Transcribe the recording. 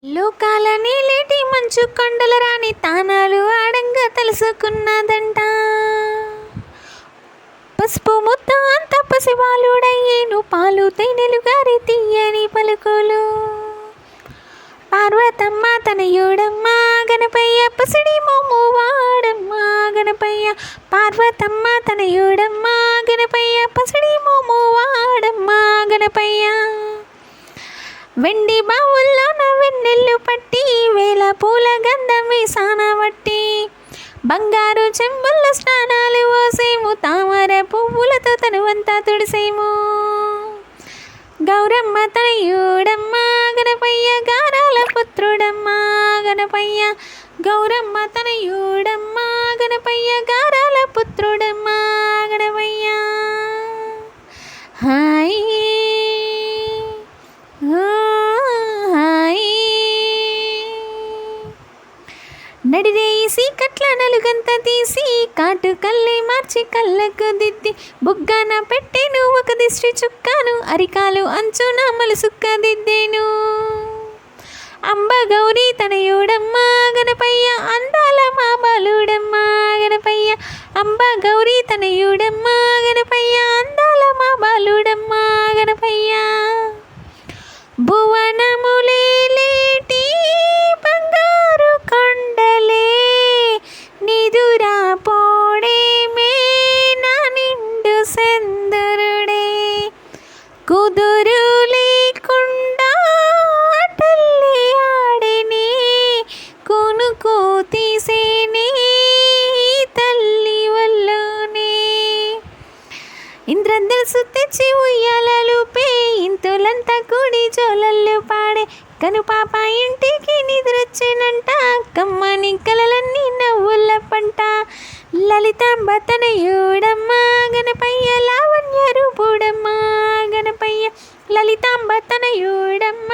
లోకాల నీలేటి మంచు కొండల రాని తానాలు ఆడంగా తెలుసుకున్నదంట. పసుపు ముద్ద అంత పసివాలుడయ్యేను, పాలు తేనెలు గారి తీయని పలుకులు. పార్వతమ్మ తనయుడమ్మ గణపయ్య, పసిడి మోము వాడమ్మ గణపయ్య. పార్వతమ్మ తనయుడమ్మ గణపయ్య, పసిడి మోము వాడమ్మ గణపయ్య. వెండి బావుల్లోన వెన్నెల్లు పట్టి, వేల పూల గంధం వేసానబట్టి, బంగారు చెంబుల్లో స్నానాలు పోసేము, తామర పువ్వులతో తనువంతా తుడిసేము. గౌరమ్మ తనయుడమ్మ గణపయ్య, గారాల పుత్రుడమ్మ గణపయ్య. గౌరమ్మ తనయుడమ్మ గణపయ్య, గారాల పుత్రుడమ్మ గణపయ్య. హాయ్ నడిరేయి సీకట్ల నలుగంత తీసి, కాటు కళ్ళే మార్చి కళ్ళకు దిద్ది, బుగ్గన పెట్టేను ఒక దిష్టి చుక్కాను, అరికాలు అంచున మలుసుక్క దిద్దేను. అంబ గౌరీ తనయుడమ్మ గణపయ్య, అందాల మా బాలుడమ్మ గణపయ్య. అంబ గౌరీ తనయుడమ్మ గణపయ్య, అందాల మా బాలుడమ్మ గణపయ్య. భువనములేటి బంగారు కొండలే, నిదురా పోడేమే నా నిండు సెందురుడే. కుదురు లేకుండా ఆటల్లి ఆడేనే, కొనుకో తీసేనే తల్లి వల్లోనే. ఇంద్రధనుసు తెచ్చి ఉయ్యాలలుపే, ఇంతులంతా కూడి జోలల్లు పాడే, కనుపాప ఇంటికి నిద్రొచ్చేనంట, కమ్మని కలలన్నీ నవ్వుల పంట. లలితాంబ తనయుడమ్మ గణపయ్య, లావణ్య రూపుడమ్మ గణపయ్య. లలితాంబ తనయుడమ్మ